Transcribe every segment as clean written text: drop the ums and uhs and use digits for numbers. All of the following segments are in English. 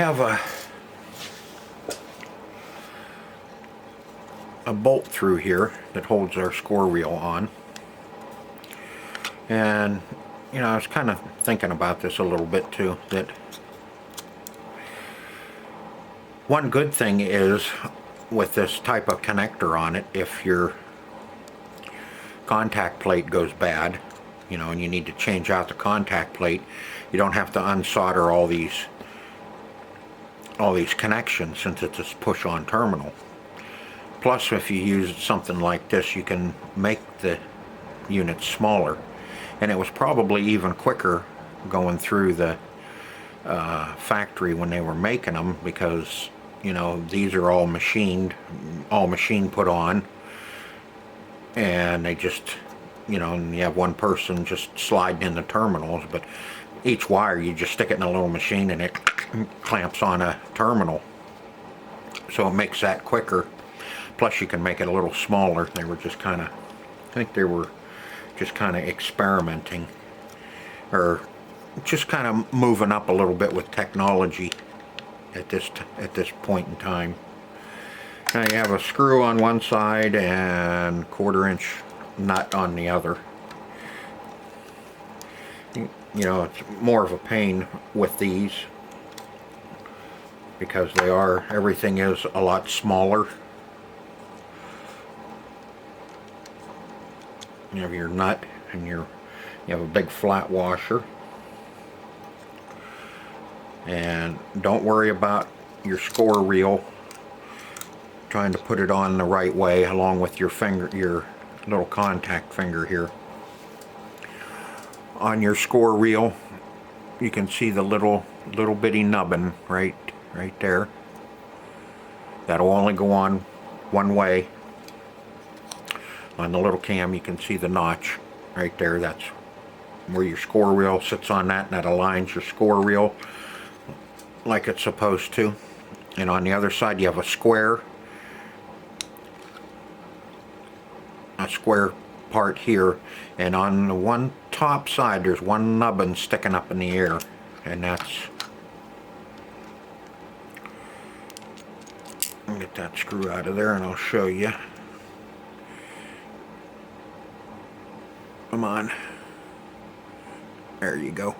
have a bolt through here that holds our score reel on, and you know, I was kind of thinking about this a little bit too, that one good thing is with this type of connector on it, if your contact plate goes bad, you know, and you need to change out the contact plate, you don't have to unsolder all these connections, since it's a push-on terminal. Plus, if you use something like this, you can make the units smaller, and it was probably even quicker going through the factory when they were making them, because you know, these are all machine put on, and they just, you know, and you have one person just sliding in the terminals, but each wire you just stick it in a little machine and it clamps on a terminal, so it makes that quicker. Plus you can make it a little smaller. They were just kind of, I think they were just kind of experimenting, or just kind of moving up a little bit with technology at this point in time. Now you have a screw on one side and 1/4 inch nut on the other. You know, it's more of a pain with these because everything is a lot smaller. You have your nut and you have a big flat washer. And don't worry about your score reel, trying to put it on the right way along with your finger, your little contact finger here. On your score reel, you can see the little bitty nubbin right there. That'll only go on one way. On the little cam, you can see the notch right there. That's where your score reel sits on that, and that aligns your score reel like it's supposed to. And on the other side you have a square part here, and on the one top side there's one nubbin sticking up in the air, and that's, I'll get that screw out of there and I'll show you. Come on, there you go.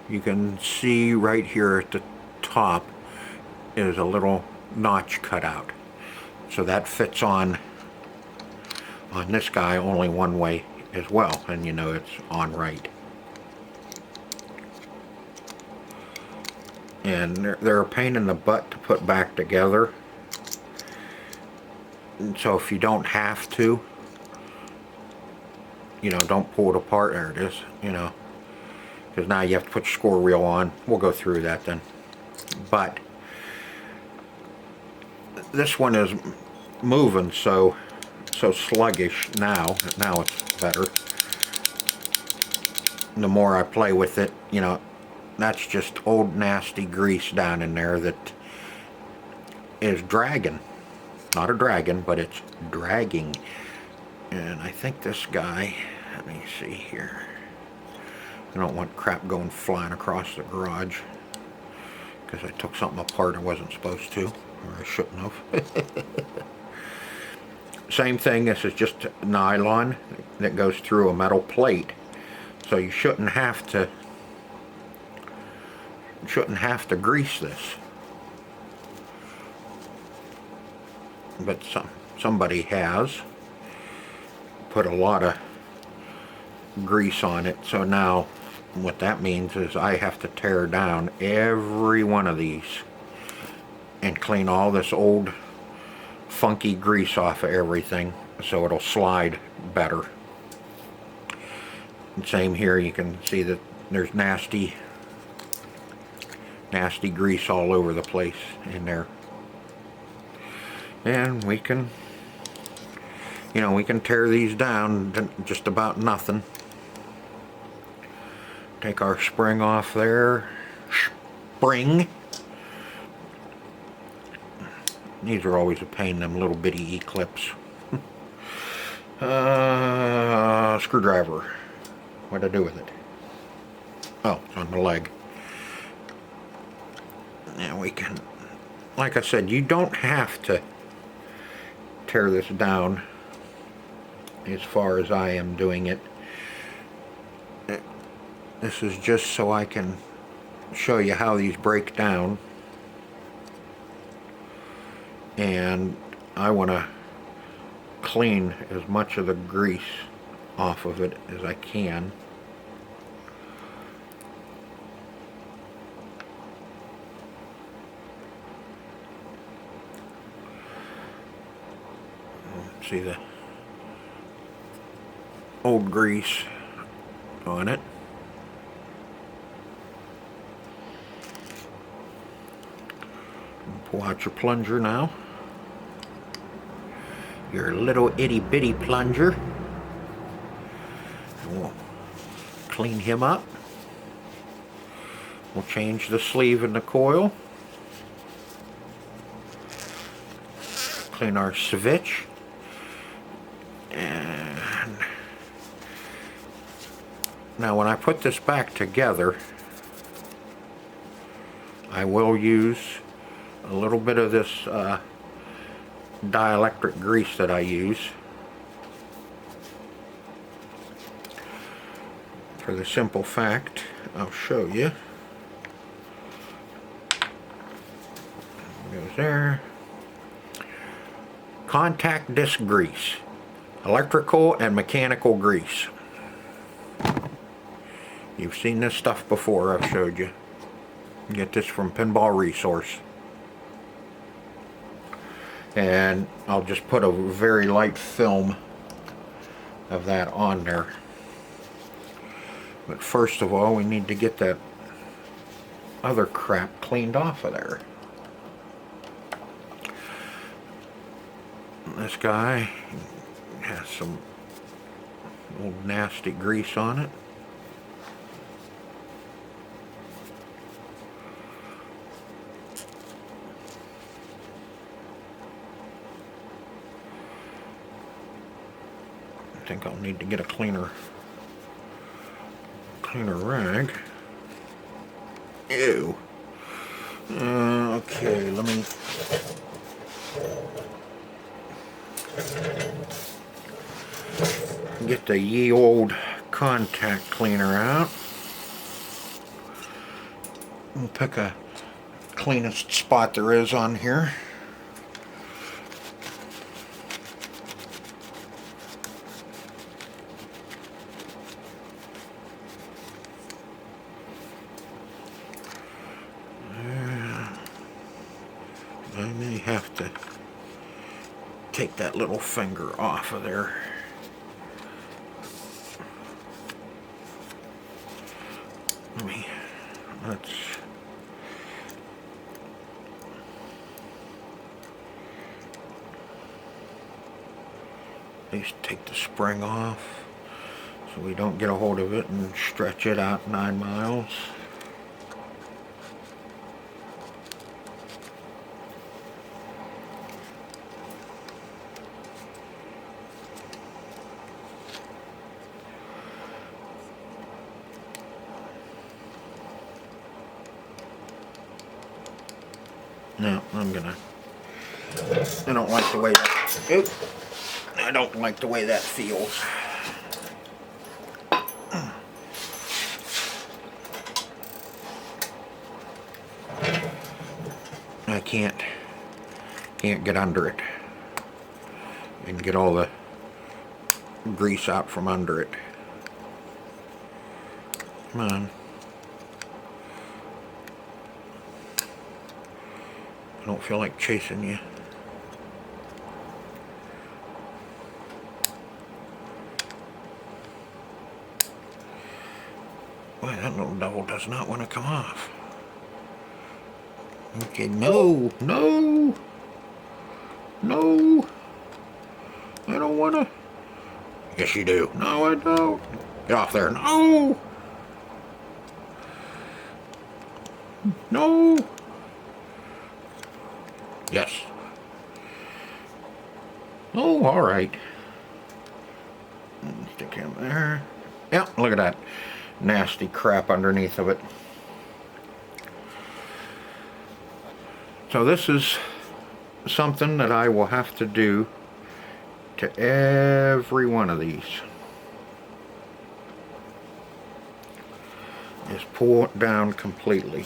You can see right here at the top is a little notch cut out, so that fits on this guy only one way as well, and you know it's on right. And they're a pain in the butt to put back together, and so if you don't have to, you know, don't pull it apart. There it is, you know, because now you have to put your score reel on. We'll go through that then. But this one is moving so sluggish now. Now it's better. The more I play with it, you know, that's just old nasty grease down in there that is dragging. Not a dragon, but it's dragging. And I think this guy, let me see here. I don't want crap going flying across the garage, because I took something apart I wasn't supposed to, or I shouldn't have. Same thing, this is just nylon that goes through a metal plate, so you shouldn't have to grease this. But somebody has put a lot of grease on it, so now what that means is I have to tear down every one of these and clean all this old funky grease off of everything so it'll slide better. And same here, you can see that there's nasty grease all over the place in there. And we can, you know, we can tear these down just about nothing. Take our spring off there. Spring. These are always a pain, them little bitty E-clips. Screwdriver. What'd I do with it? Oh, it's on the leg. And we can, like I said, you don't have to tear this down as far as I am doing it. This is just so I can show you how these break down. And I want to clean as much of the grease off of it as I can. See the old grease on it. Pull out your plunger now. Your little itty bitty plunger. We'll clean him up. We'll change the sleeve in the coil. Clean our switch. And now when I put this back together, I will use a little bit of this dielectric grease that I use, for the simple fact, I'll show you. Goes there. Contact disc grease, electrical and mechanical grease. You've seen this stuff before, I've showed you. You get this from Pinball Resource. And I'll just put a very light film of that on there. But first of all, we need to get that other crap cleaned off of there. This guy has some old nasty grease on it. I think I'll need to get a cleaner rag. Ew. Okay, let me get the ye old contact cleaner out. We'll pick a cleanest spot there is on here. I may have to take that little finger off of there. Let's at least take the spring off so we don't get a hold of it and stretch it out 9 miles. No, I don't like the way that, I don't like the way that feels. I can't get under it and get all the grease out from under it. Come on. I don't feel like chasing you. Boy, that little devil does not want to come off. Okay, no, no, no. I don't want to. Yes, you do. No, I don't. Get off there. No. No. Yes. Oh, all right. Stick him there. Yep, look at that nasty crap underneath of it. So this is something that I will have to do to every one of these. Is pull it down completely.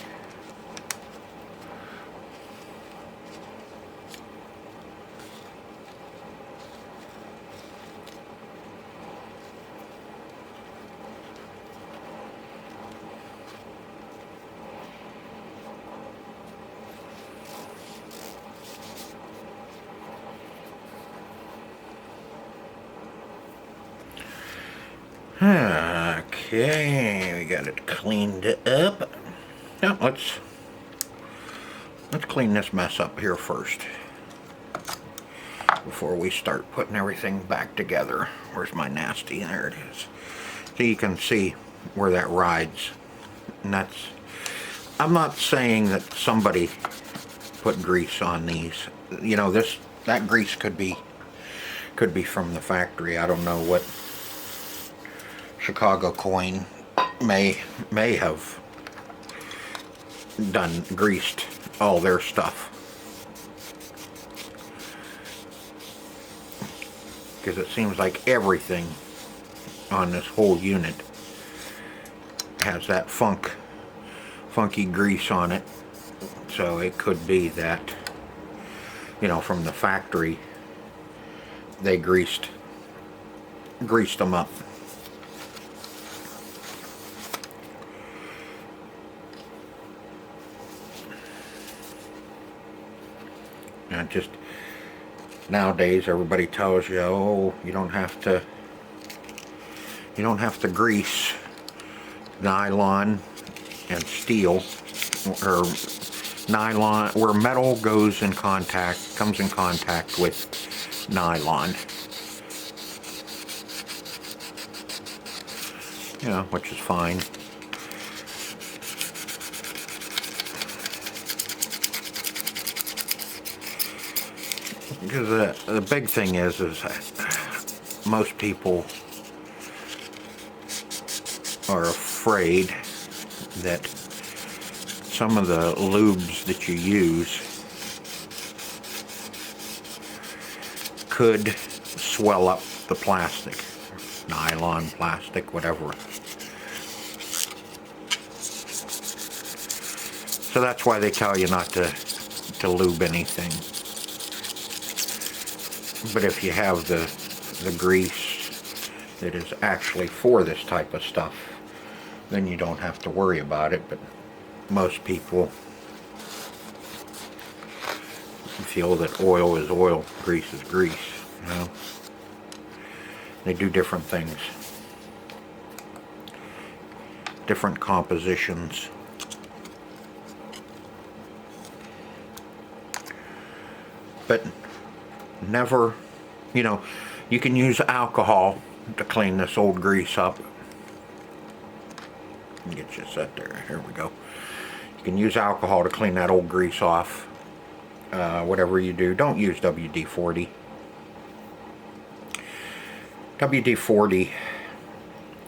Okay, we got it cleaned up. Now let's clean this mess up here first before we start putting everything back together. Where's my nasty? There it is. So you can see where that rides. And that's, I'm not saying that somebody put grease on these. You know, that grease could be from the factory. I don't know what Chicago coin may have greased all their stuff, because it seems like everything on this whole unit has that funky grease on it. So it could be that, you know, from the factory they greased them up. And just nowadays everybody tells you, oh, you don't have to grease nylon and steel, or nylon, where metal comes in contact with nylon. You know, which is fine. Because the big thing is most people are afraid that some of the lubes that you use could swell up the plastic, nylon, plastic, whatever. So that's why they tell you not to lube anything. But if you have the grease that is actually for this type of stuff, then you don't have to worry about it. But most people feel that oil is oil, grease is grease. You know? They do different things, different compositions. But never, you know, you can use alcohol to clean this old grease up. Get you set there. Here we go. You can use alcohol to clean that old grease off. Whatever you do, don't use WD-40. WD-40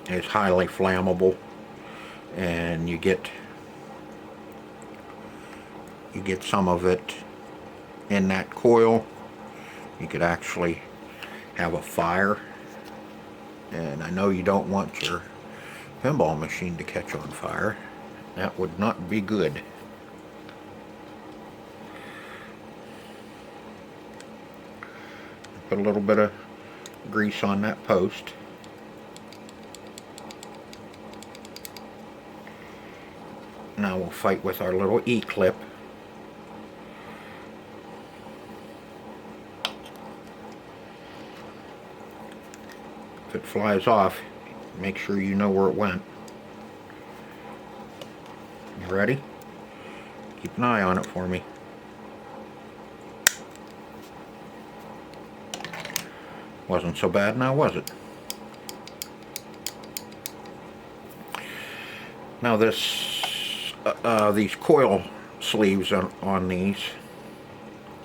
is highly flammable, and you get some of it in that coil. You could actually have a fire, and I know you don't want your pinball machine to catch on fire. That would not be good. Put a little bit of grease on that post. Now we'll fight with our little E-clip. If it flies off, make sure you know where it went. You ready? Keep an eye on it for me. Wasn't so bad now, was it? Now these coil sleeves on these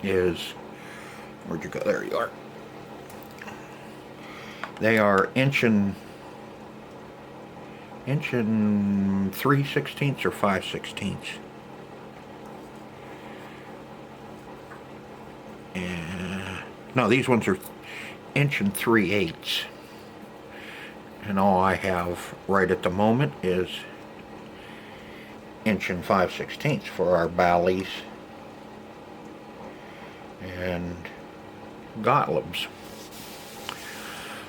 is, where'd you go? There you are. They are inch and 3/16 or 5/16. And no, these ones are 1 3/8. And all I have right at the moment is 1 5/16 for our ballies and gottliebs.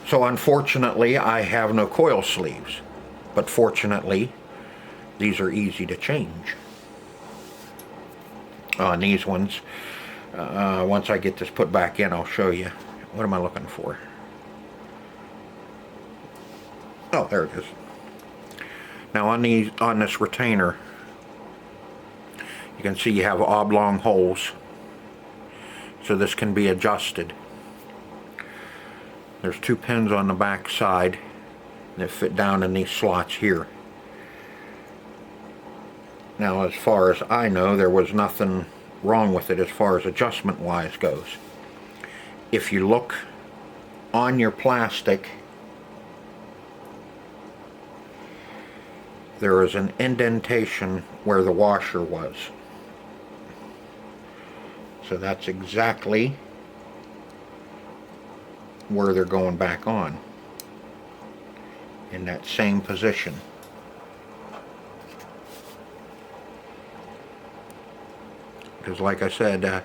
So unfortunately I have no coil sleeves, but fortunately these are easy to change. On these ones, once I get this put back in, I'll show you. What am I looking for? Oh, there it is. Now on this retainer, you can see you have oblong holes, so this can be adjusted. There's 2 pins on the back side that fit down in these slots here. Now, as far as I know, there was nothing wrong with it as far as adjustment wise goes. If you look on your plastic, there is an indentation where the washer was. So that's exactly where they're going back on, in that same position. Because like I said, that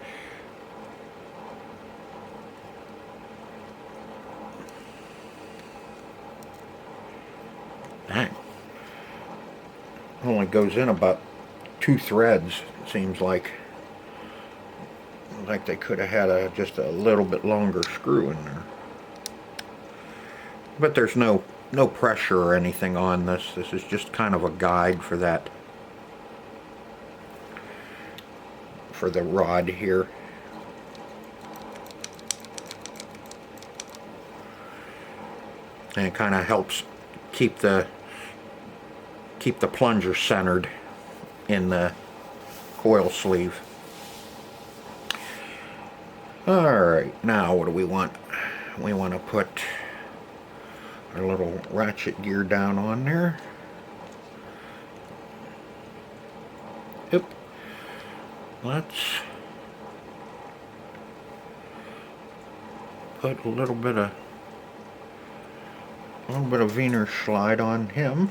only goes in about 2 threads, it seems like. Like they could have had just a little bit longer screw in there. But there's no pressure or anything on this. This is just kind of a guide for that, for the rod here. And it kind of helps keep the plunger centered in the coil sleeve. Alright, now what do we want? We want to put our little ratchet gear down on there. Yep. Let's put a little bit of Wiener slide on him.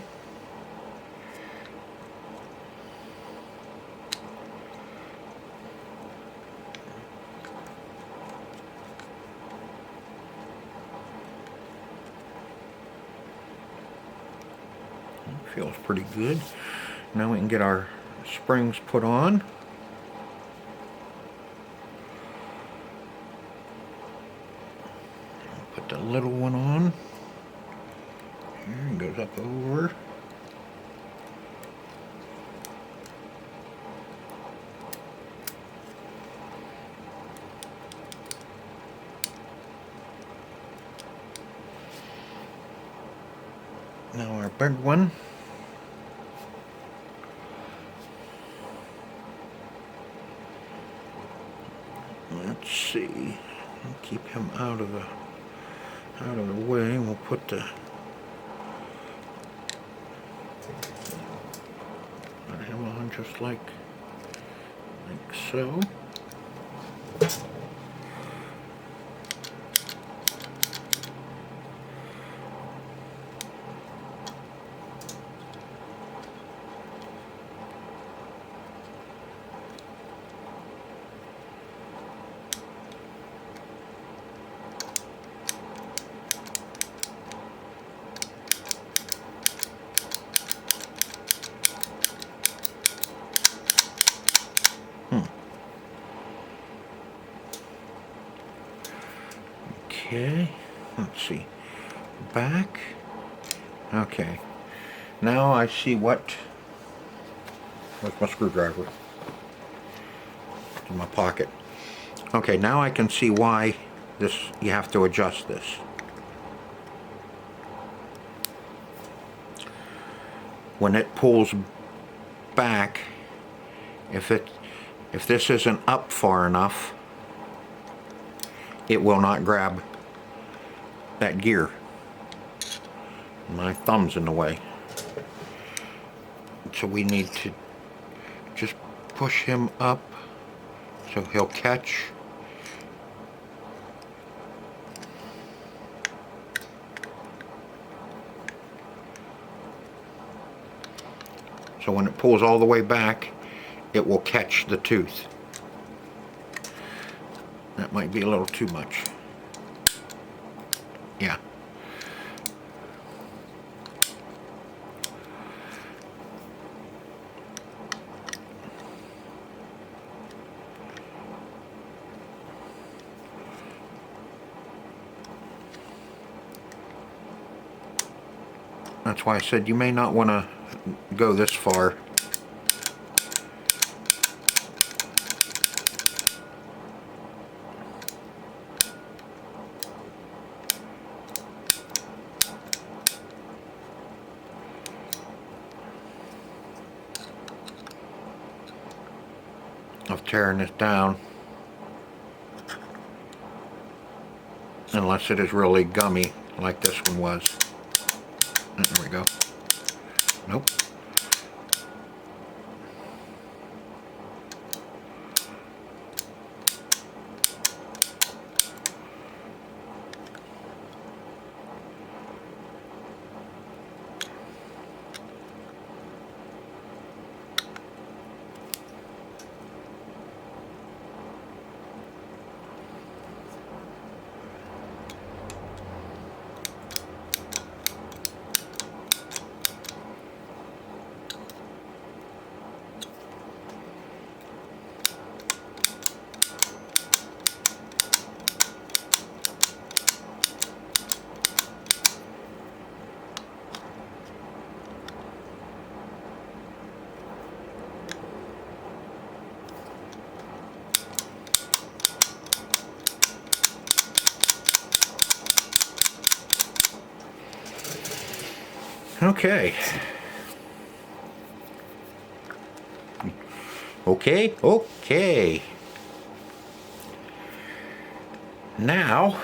Feels pretty good. Now we can get our springs put on. Put the little one on. Here it goes up over. Now our big one. Let's see. We'll keep him out of the way. We'll put him on just like so. Okay, let's see. Back. Okay. Now I see where's my screwdriver? In my pocket. Okay, now I can see why you have to adjust this. When it pulls back, if this isn't up far enough, it will not grab that gear. My thumb's in the way. So we need to just push him up so he'll catch So when it pulls all the way back, it will catch the tooth. That might be a little too much. Yeah. That's why I said you may not want to go this far. Of tearing this down, unless it is really gummy like this one was. There we go. Nope. Okay. Okay. Now,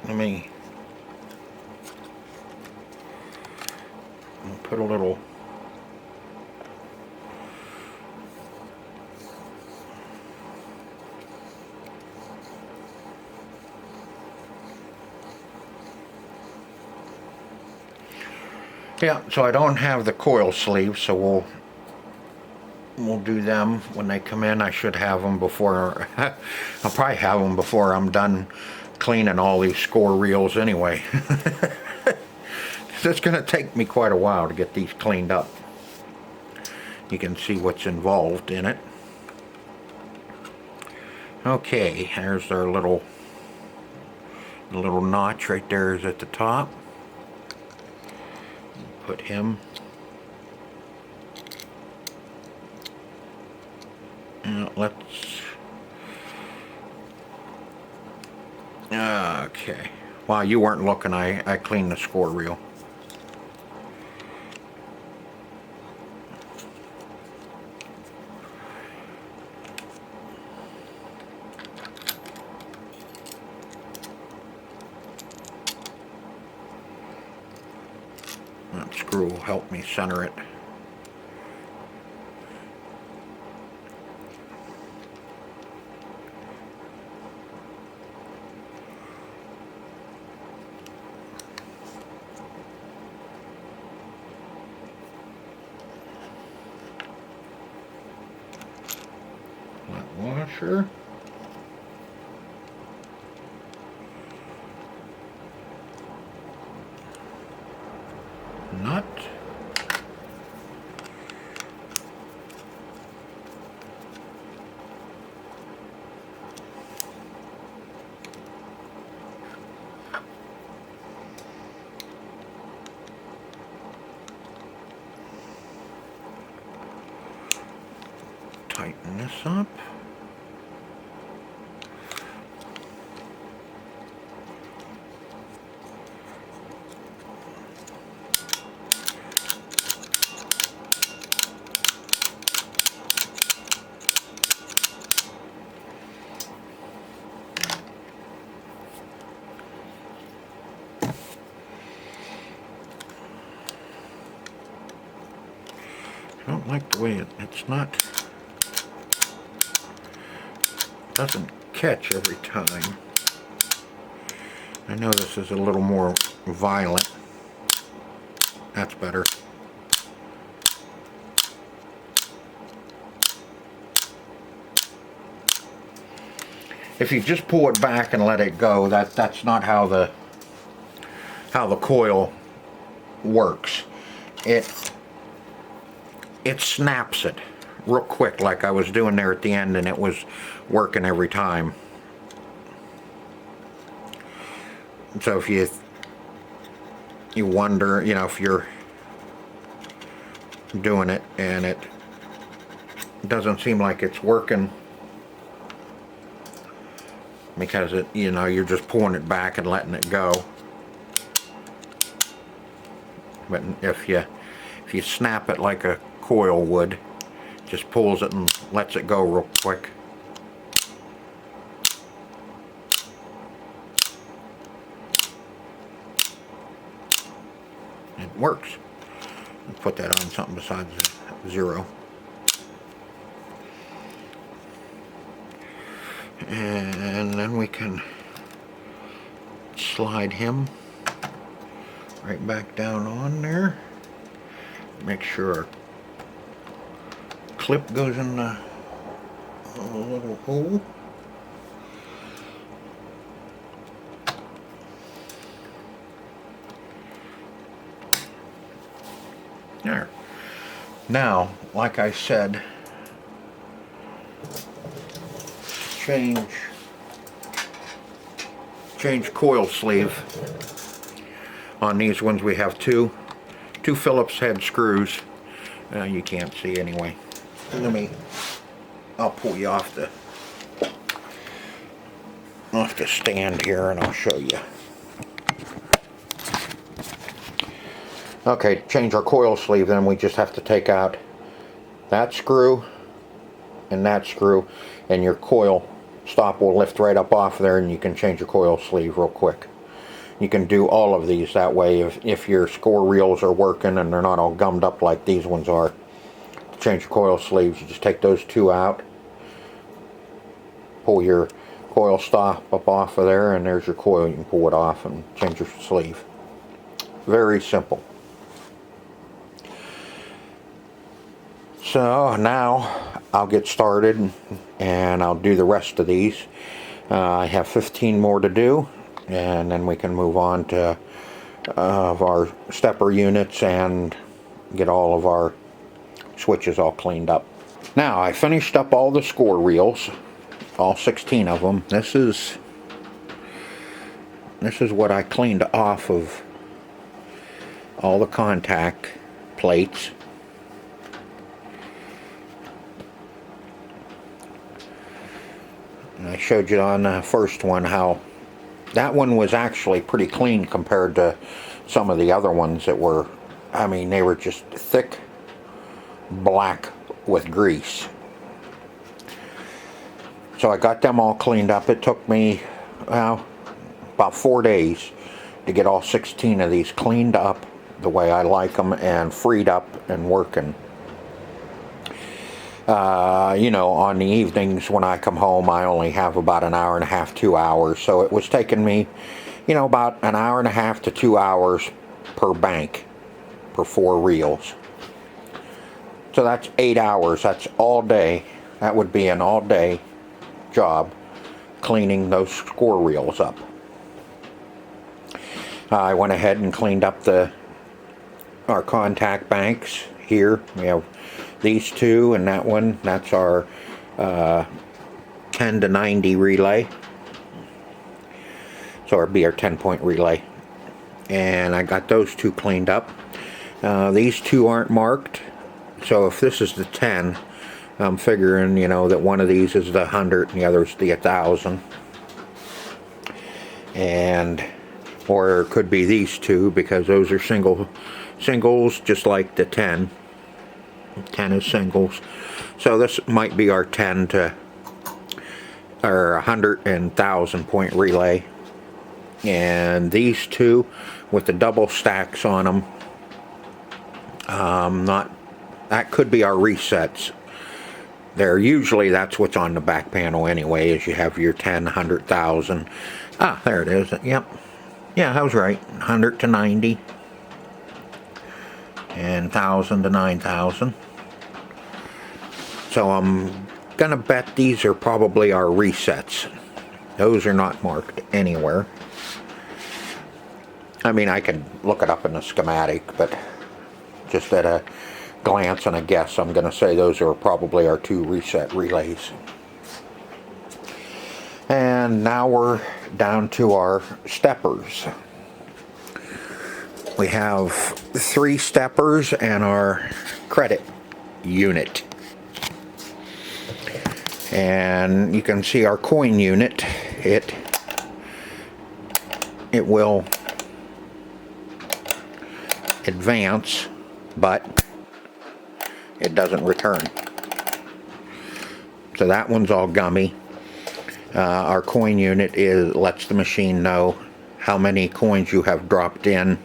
let me put a little so I don't have the coil sleeves, so we'll do them when they come in. I should have them before I'll probably have them before I'm done cleaning all these score reels anyway. It's going to take me quite a while to get these cleaned up. You can see what's involved in it. Okay, there's our little notch right there is at the top. Put him. Let's. Okay. While you weren't looking, I cleaned the score reel. That screw will help me center it. Washer. Nut. Tighten this up. I don't like the way it's not, doesn't catch every time. I know this is a little more violent. That's better. if you just pull it back and let it go, that's not how the coil works. It snaps it real quick, like I was doing there at the end, and it was working every time. So if you wonder, you know, if you're doing it and it doesn't seem like it's working because it, you know, you're just pulling it back and letting it go. But if you snap it like a coil would, just pulls it and lets it go real quick. It works. Put that on something besides the 0. And then we can slide him right back down on there. Make sure our clip goes in the little hole. There. Now, like I said, change coil sleeve. On these ones we have two Phillips head screws. You can't see anyway. I'll pull you off the stand here and I'll show you. Okay, to change our coil sleeve, then we just have to take out that screw and that screw, and your coil stop will lift right up off there, and you can change your coil sleeve real quick. You can do all of these that way if your score reels are working and they're not all gummed up like these ones are. To change your coil sleeves, you just take those two out, pull your coil stop up off of there, and there's your coil. You can pull it off and change your sleeve. Very simple. So now I'll get started and I'll do the rest of these. I have 15 more to do, and then we can move on to our stepper units and get all of our switches all cleaned up. Now I finished up all the score reels, all 16 of them. This is what I cleaned off of all the contact plates. And I showed you on the first one how that one was actually pretty clean compared to some of the other ones that were, I mean, they were just thick black with grease. So I got them all cleaned up. It took me, well, about 4 days to get all 16 of these cleaned up the way I like them and freed up and working. You know, on the evenings when I come home, I only have about an hour and a half, 2 hours. So it was taking me, you know, about an hour and a half to 2 hours per bank, per 4 reels. So that's 8 hours. That's all day. That would be an all day job cleaning those score reels up. I went ahead and cleaned up our contact banks here. We have these two and that one. That's our 10 to 90 relay. So it'll be our 10-point relay. And I got those two cleaned up. These two aren't marked. So if this is the 10, I'm figuring, you know, that one of these is the 100 and the other's the 1,000. And, or it could be these two because those are singles just like the 10. 10 is singles. So this might be our 10 to or 100 and 1,000 point relay. And these two with the double stacks on them, that could be our resets. There, usually that's what's on the back panel anyway, is you have your 10, 100, 1,000. Ah, there it is. Yep. Yeah, I was right. 100 to 90. And 1,000 to 9,000. So I'm gonna bet these are probably our resets. Those are not marked anywhere. I mean, I could look it up in the schematic, but just at a glance and a guess, I'm going to say those are probably our 2 reset relays. And now we're down to our steppers. We have 3 steppers and our credit unit. And you can see our coin unit, it will advance, but it doesn't return. So that one's all gummy. Our coin unit lets the machine know how many coins you have dropped in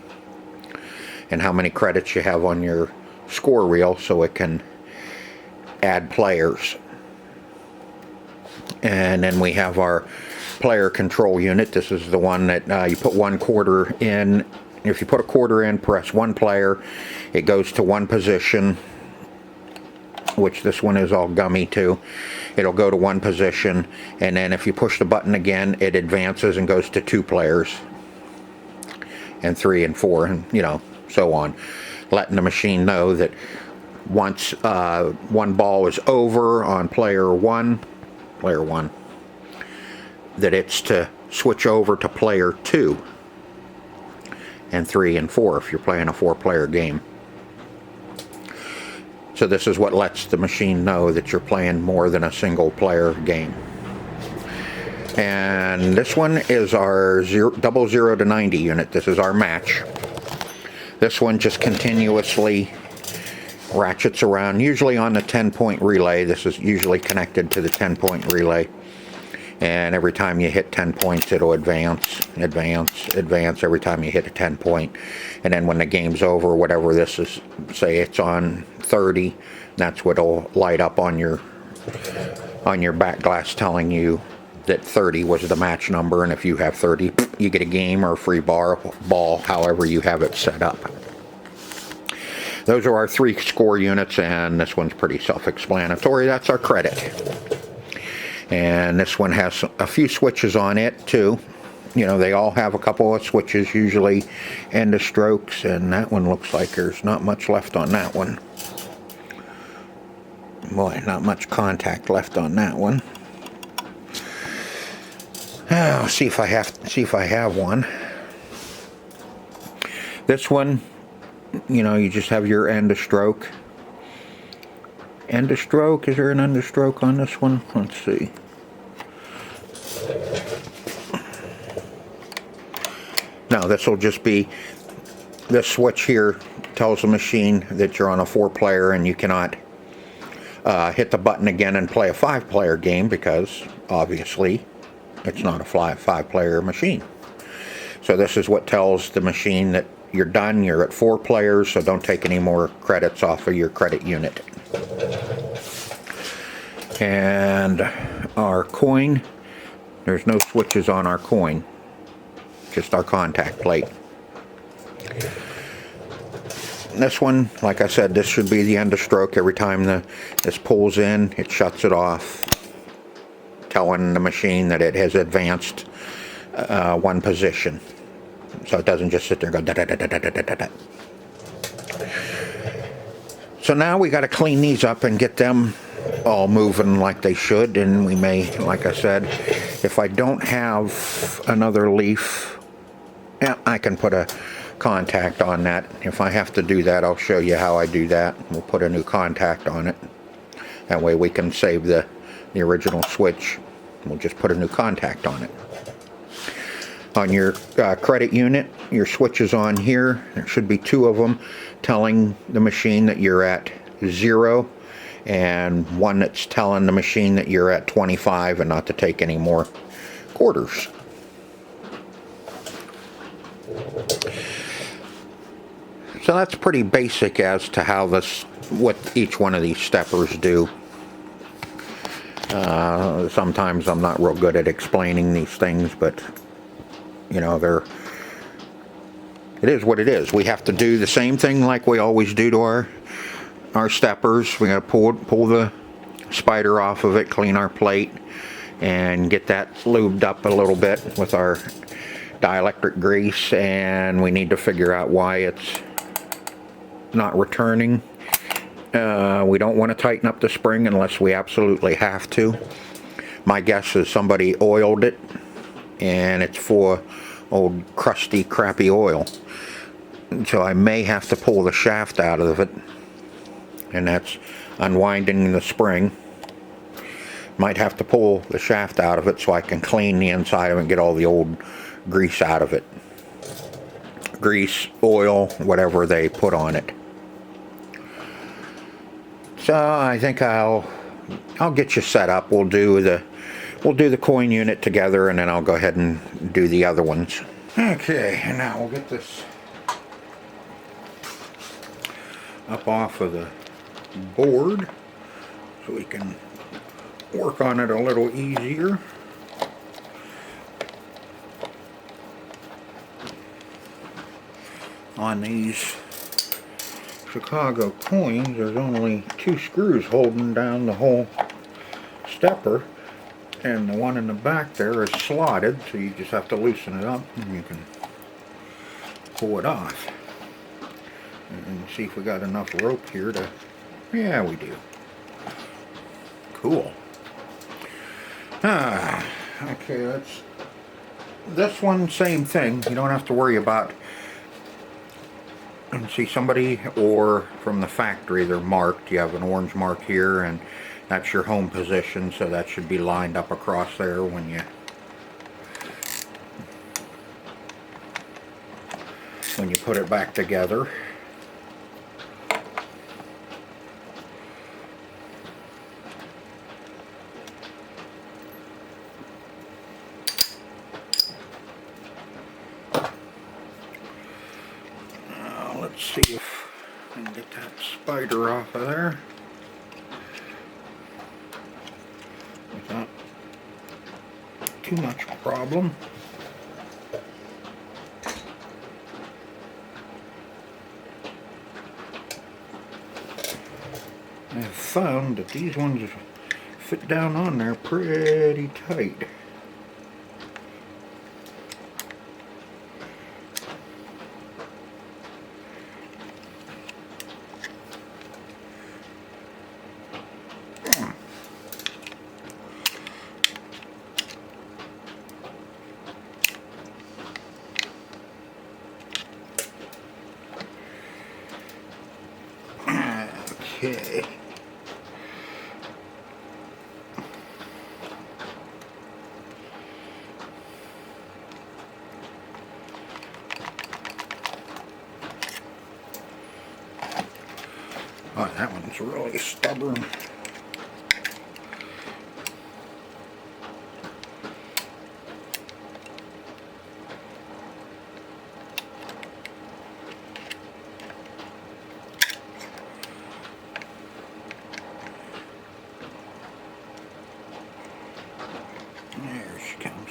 and how many credits you have on your score reel, so it can add players. And then we have our player control unit. This is the one that you put 1 quarter in. If you put a quarter in, press 1 player, it goes to 1 position, which this one is all gummy too. It'll go to 1 position, and then if you push the button again, it advances and goes to 2 players, and 3 and 4, and so on, letting the machine know that once 1 ball is over on player one, that it's to switch over to player 2, and 3 and 4 if you're playing a 4-player game. So this is what lets the machine know that you're playing more than a single player game. And this one is our 0 to 90 unit. This is our match. This one just continuously ratchets around, usually on the 10-point relay. This is usually connected to the 10-point relay. And every time you hit 10 points, it'll advance every time you hit a 10 point. And then when the game's over, whatever this is, say it's on 30, that's what'll light up on your back glass telling you that 30 was the match number. And if you have 30, you get a game or a free ball, however you have it set up. Those are our 3 score units, and this one's pretty self-explanatory. That's our credit. And this one has a few switches on it too. They all have a couple of switches, usually end of strokes, and that one looks like there's not much left on that one. Boy, not much contact left on that one. I'll see if I have one. This one, you just have your end of stroke. End of stroke, is there an end of stroke on this one? Let's see. No, this will just be, this switch here tells the machine that you're on a 4-player and you cannot hit the button again and play a 5-player game, because obviously it's not a 5-player machine. So this is what tells the machine that you're done, you're at 4 players, so don't take any more credits off of your credit unit. And our coin, there's no switches on our coin, just our contact plate. This one, like I said, this should be the end of stroke. Every time this pulls in, it shuts it off, telling the machine that it has advanced 1 position. So it doesn't just sit there and go da da da da da da da da. So now we got to clean these up and get them all moving like they should. And we may, like I said, if I don't have another leaf, yeah, I can put a contact on that. If I have to do that, I'll show you how I do that. We'll put a new contact on it. That way we can save the original switch. We'll just put a new contact on it. On your credit unit, your switch is on here. There should be 2 of them telling the machine that you're at 0, and one that's telling the machine that you're at 25 and not to take any more quarters. So that's pretty basic as to how what each one of these steppers do. Sometimes I'm not real good at explaining these things, but it is what it is. We have to do the same thing like we always do to our steppers. We got to pull the spider off of it, clean our plate, and get that lubed up a little bit with our dielectric grease, and we need to figure out why it's not returning. We don't want to tighten up the spring unless we absolutely have to. My guess is somebody oiled it and it's full of old crusty crappy oil, so I may have to pull the shaft out of it, and that's unwinding the spring. Might have to pull the shaft out of it so I can clean the inside of it and get all the old grease out of it. Grease, oil, whatever they put on it. So I think I'll get you set up. We'll do the coin unit together, and then I'll go ahead and do the other ones. Okay, and now we'll get this up off of the board so we can work on it a little easier. On these Chicago coins, there's only 2 screws holding down the whole stepper, and the one in the back there is slotted, so you just have to loosen it up and you can pull it off. And see if we got enough rope here to... Yeah, we do. Cool. Okay, this one, same thing. You don't have to worry about... And see, somebody, or from the factory, they're marked. You have an orange mark here, and that's your home position, so that should be lined up across there when you put it back together. Let's see if I can get that spider off of there without too much problem. I've found that these ones fit down on there pretty tight. Okay. Oh, that one's really stubborn. There she comes.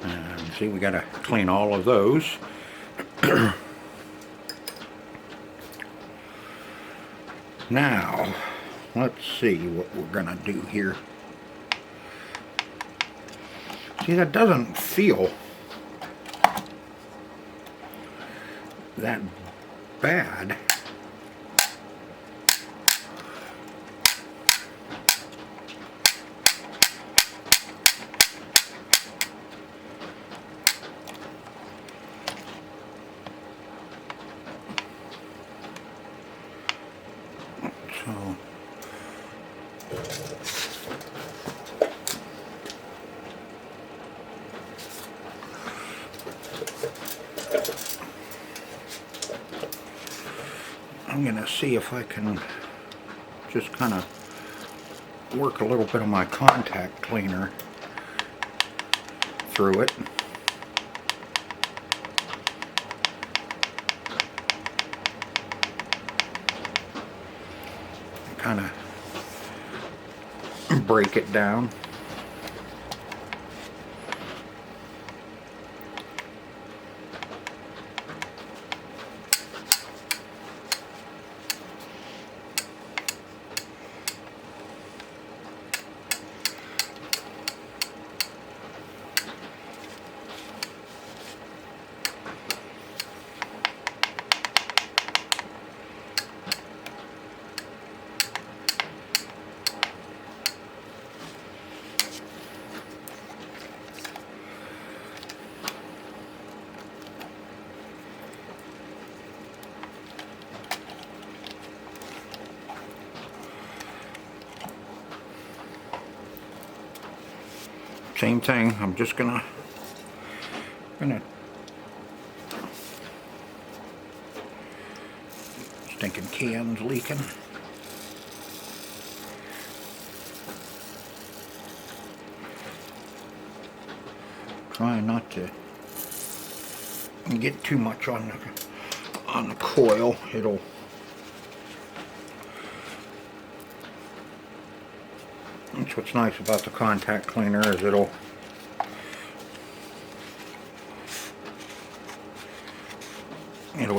And see, we gotta clean all of those. Now, let's see what we're gonna do here. See, that doesn't feel that bad. So I'm gonna see if I can just kind of work a little bit of my contact cleaner through it. Kind of break it down. Same thing. I'm just gonna stinking can's leaking. Trying not to get too much on the coil. That's what's nice about the contact cleaner, is it'll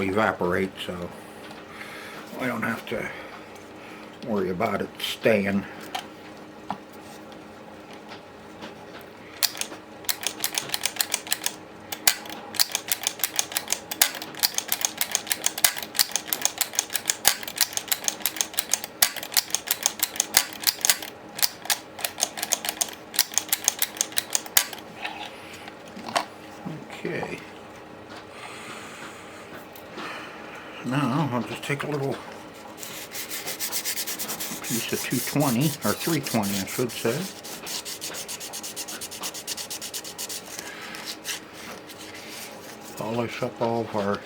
evaporate, so I don't have to worry about it staying. Okay. Now I'll just take a little piece of 220, or 320 I should say. Polish up all of our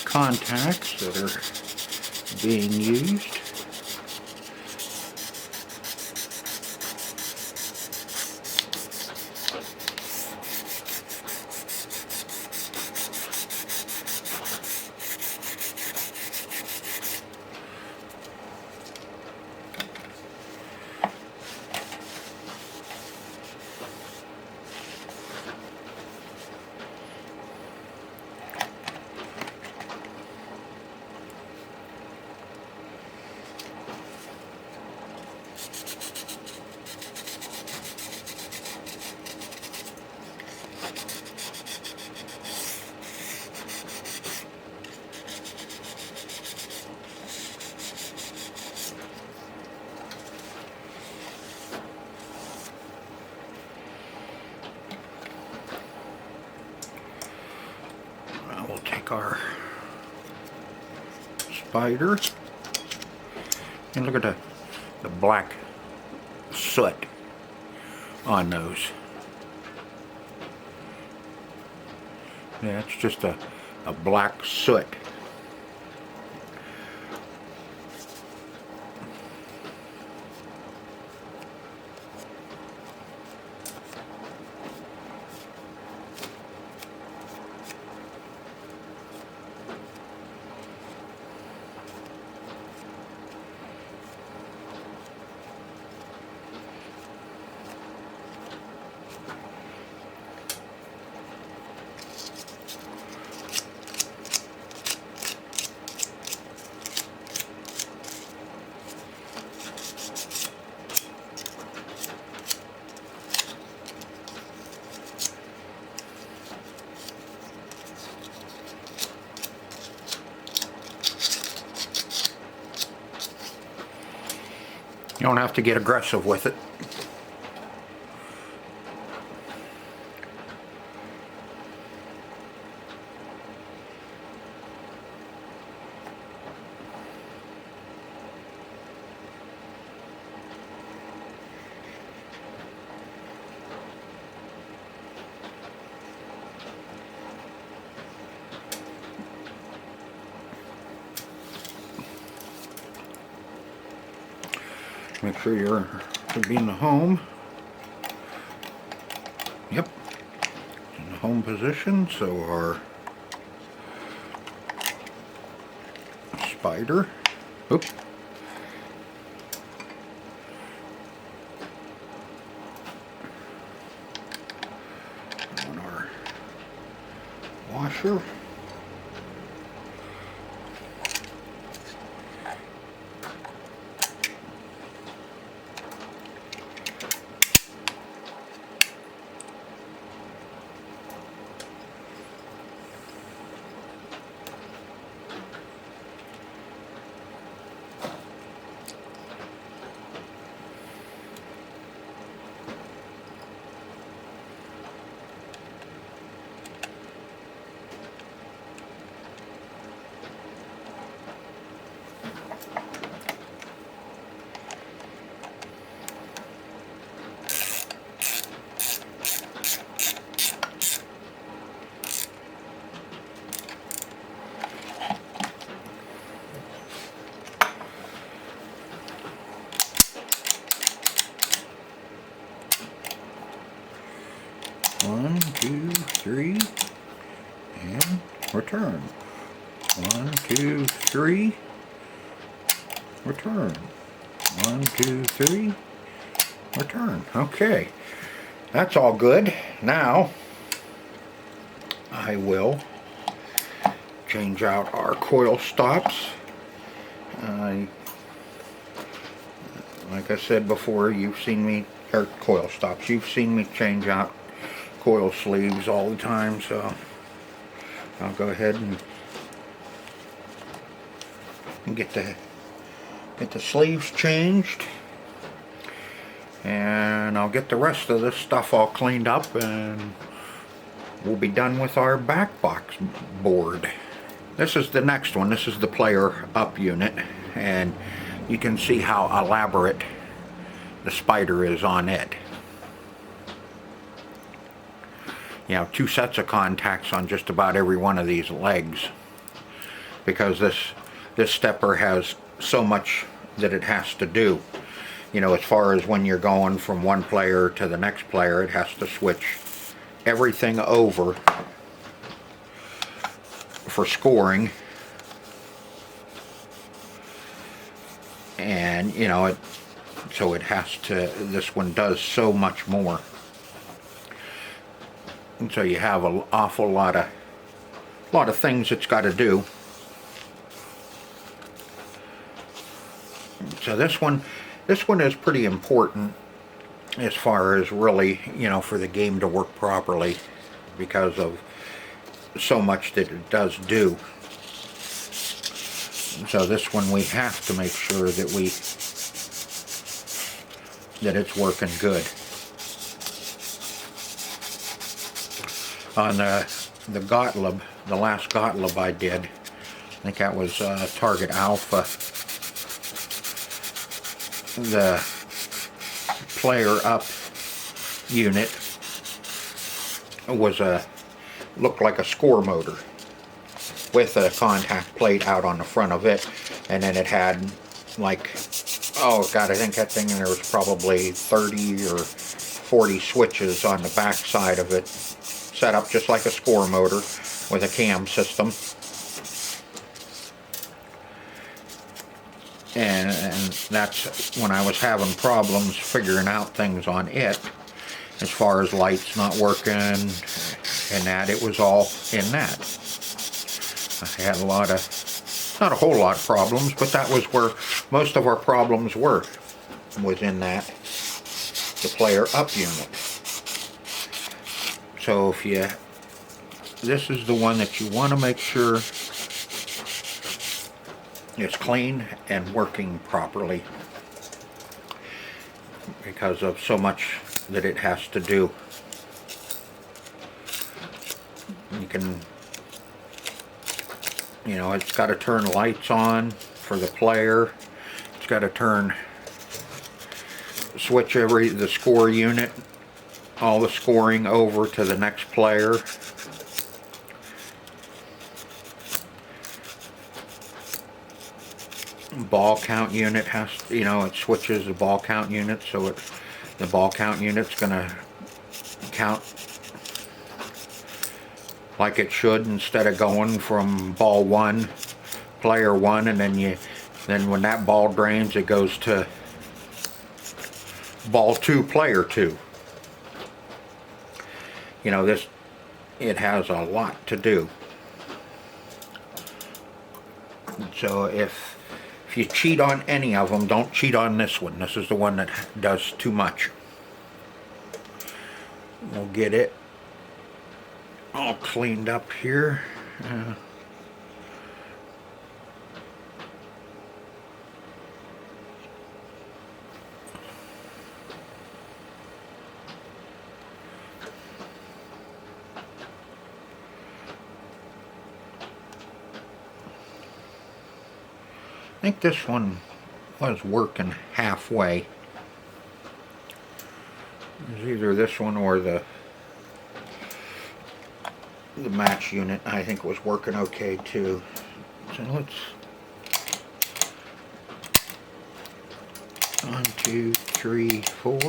contacts that are being used. We'll take our spider and look at the black soot on those. Yeah, it's just a black soot. You don't have to get aggressive with it. Make sure you're in the home. Yep, in the home position. So our spider, oops, on our washer. 3, and return. 1, 2, 3, return. 1, 2, 3, return. Okay, that's all good. Now I will change out our coil stops. Like I said before, you've seen me, or coil stops, you've seen me change out coil sleeves all the time, so I'll go ahead and get the sleeves changed, and I'll get the rest of this stuff all cleaned up, and we'll be done with our back box board. This is the next one. This is the player up unit, and you can see how elaborate the spider is on it. You know, 2 sets of contacts on just about every one of these legs, because this stepper has so much that it has to do. You know, as far as when you're going from one player to the next player, it has to switch everything over for scoring. And you know, so it has to, this one does so much more, and so you have an awful lot of things it's got to do. So this one is pretty important as far as really, you know, for the game to work properly, because of so much that it does do. So this one we have to make sure that it's working good. On the Gottlieb, the last Gottlieb I did, I think that was Target Alpha, the player up unit was looked like a score motor with a contact plate out on the front of it, and then it had, like, oh god, I think that thing, there was probably 30 or 40 switches on the back side of it, set up just like a score motor with a cam system. And that's when I was having problems figuring out things on it, as far as lights not working and that. It was all in that. I had not a whole lot of problems, but that was where most of our problems were, was in that, the player up unit. So this is the one that you want to make sure is clean and working properly, because of so much that it has to do. You can, you know, it's got to turn lights on for the player. It's got to switch the score unit, all the scoring over to the next player. Ball count unit has, you know, it switches the ball count unit, so the ball count unit's gonna count like it should, instead of going from ball 1, player 1, and then when that ball drains, it goes to ball 2, player 2. You know, it has a lot to do. So if you cheat on any of them, don't cheat on this one. This is the one that does too much. We'll get it all cleaned up here. I think this one was working halfway. It was either this one or the match unit, I think, was working okay too. So let's 1, 2, 3, 4.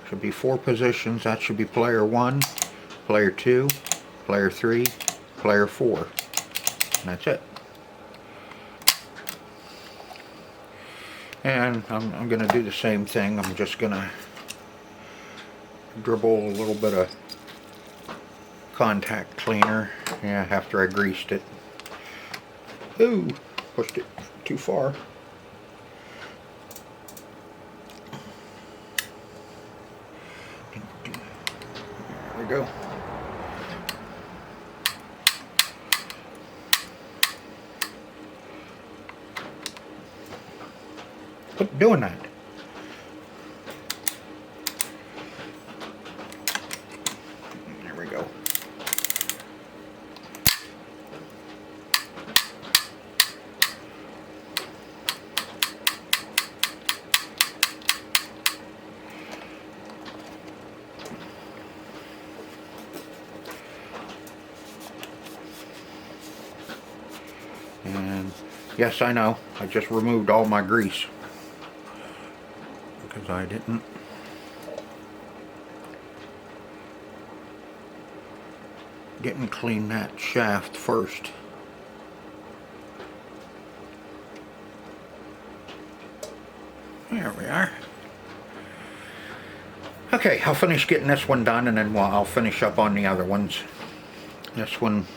Should be 4 positions. That should be player 1, player 2, player 3, player 4. And that's it. And I'm going to do the same thing. I'm just going to dribble a little bit of contact cleaner, yeah, after I greased it. Ooh, pushed it too far. There we go. Quit doing that. There we go. And yes, I know, I just removed all my grease because I didn't clean that shaft first. There we are. Okay, I'll finish getting this one done, and then I'll finish up on the other ones. This one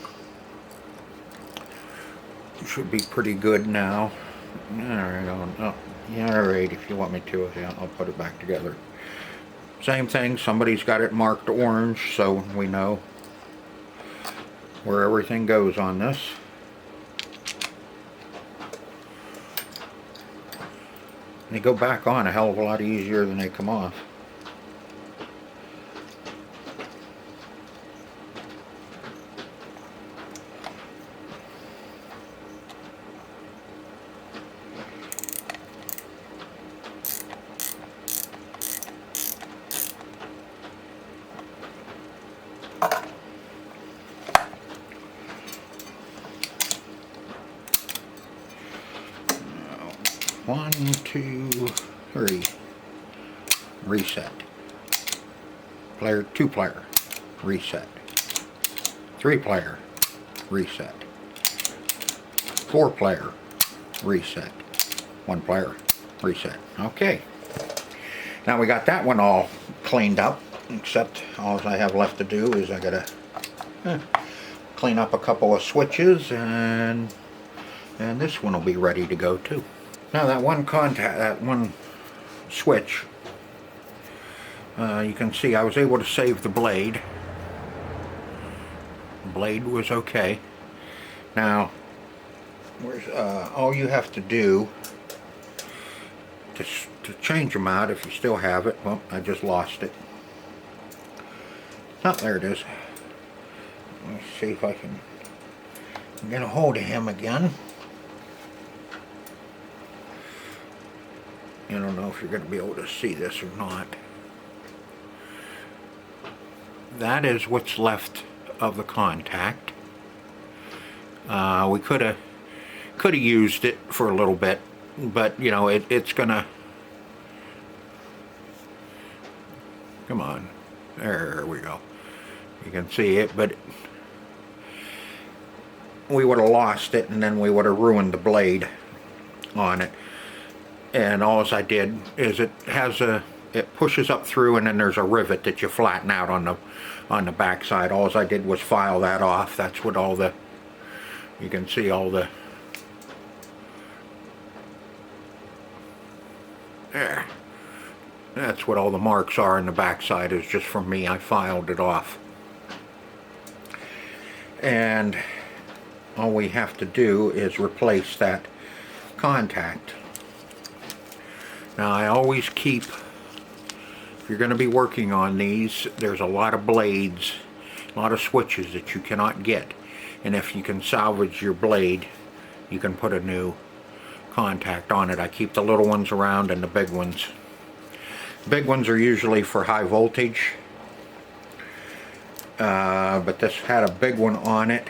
should be pretty good now. Alright, oh, yeah, alright, if you want me to, yeah, I'll put it back together. Same thing, somebody's got it marked orange, so we know where everything goes on this. They go back on a hell of a lot easier than they come off. One, two, three. Reset. Player, 2 player. Reset. 3 player. Reset. 4 player. Reset. 1 player. Reset. Okay. Now we got that one all cleaned up, except all I have left to do is I gotta clean up a couple of switches, and this one will be ready to go too. Now that one switch, you can see I was able to save the blade. The blade was okay. Now, all you have to do to change them out, if you still have it, well, I just lost it. Oh, there it is. Let's see if I can get a hold of him again. I don't know if you're going to be able to see this or not. That is what's left of the contact. We could have used it for a little bit, but you know it's gonna. Come on, there we go. You can see it, but we would have lost it, and then we would have ruined the blade on it. And all I did is it pushes up through, and then there's a rivet that you flatten out on the back side. All I did was file that off. That's what you can see all the, there. That's what all the marks are in the back side, is just from me. I filed it off. And all we have to do is replace that contact. Now I always keep, if you're going to be working on these, there's a lot of blades, a lot of switches that you cannot get. And if you can salvage your blade, you can put a new contact on it. I keep the little ones around and the big ones. The big ones are usually for high voltage. But this had a big one on it.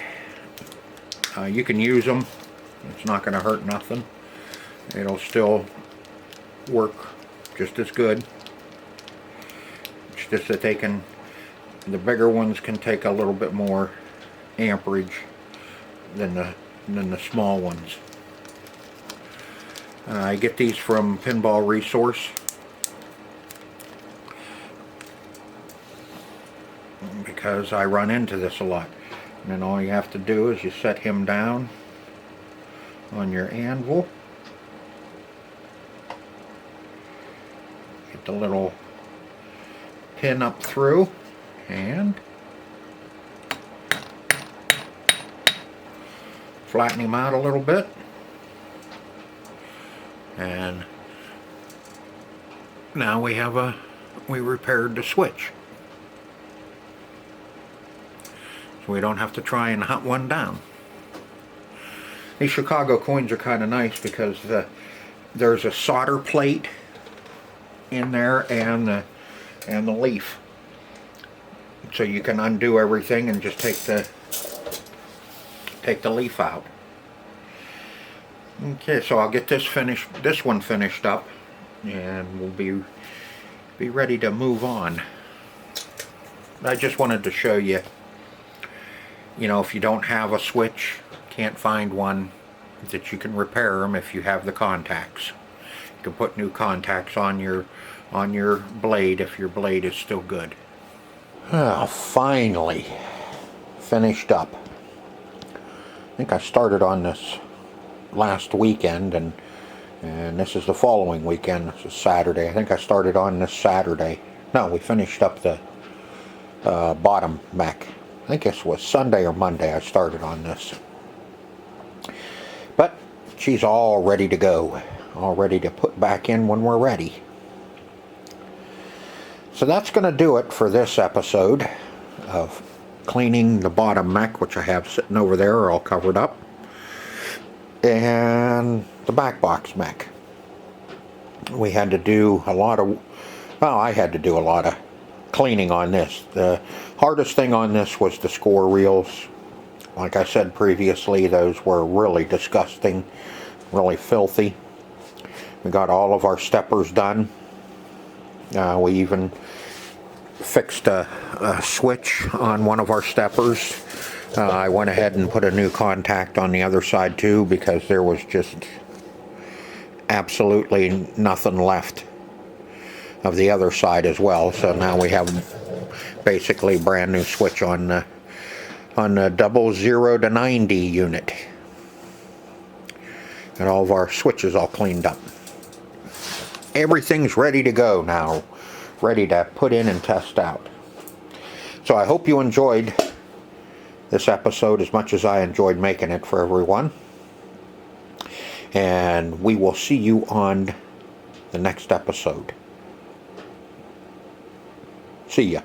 You can use them. It's not going to hurt nothing. It'll still work just as good. just that the bigger ones can take a little bit more amperage than the small ones. I get these from Pinball Resource. Because I run into this a lot. And then all you have to do is you set him down on your anvil. Get the little pin up through and flatten him out a little bit. And now we repaired the switch. So we don't have to try and hunt one down. These Chicago coins are kind of nice because there's a solder plate in there and the leaf. So you can undo everything and just take the leaf out. Okay, so I'll get this one finished up, and we'll be ready to move on. I just wanted to show you, if you don't have a switch, can't find one, that you can repair them if you have the contacts. You can put new contacts on your blade if your blade is still good. Finally finished up. I think I started on this last weekend, and this is the following weekend. This is Saturday. I think I started on this Saturday. No, we finished up the bottom mech. I think this was Sunday or Monday I started on this. But she's all ready to go. All ready to put back in when we're ready. So that's going to do it for this episode of cleaning the bottom mech, which I have sitting over there all covered up, and the back box mech. We had to do a lot of, I had to do a lot of cleaning on this. The hardest thing on this was the score reels. Like I said previously, those were really disgusting, really filthy. We got all of our steppers done. We even fixed a switch on one of our steppers. I went ahead and put a new contact on the other side too, because there was just absolutely nothing left of the other side as well. So now we have basically a brand new switch on the 00 to 90 unit. And all of our switches all cleaned up. Everything's ready to go now, ready to put in and test out. So I hope you enjoyed this episode as much as I enjoyed making it for everyone. And we will see you on the next episode. See ya.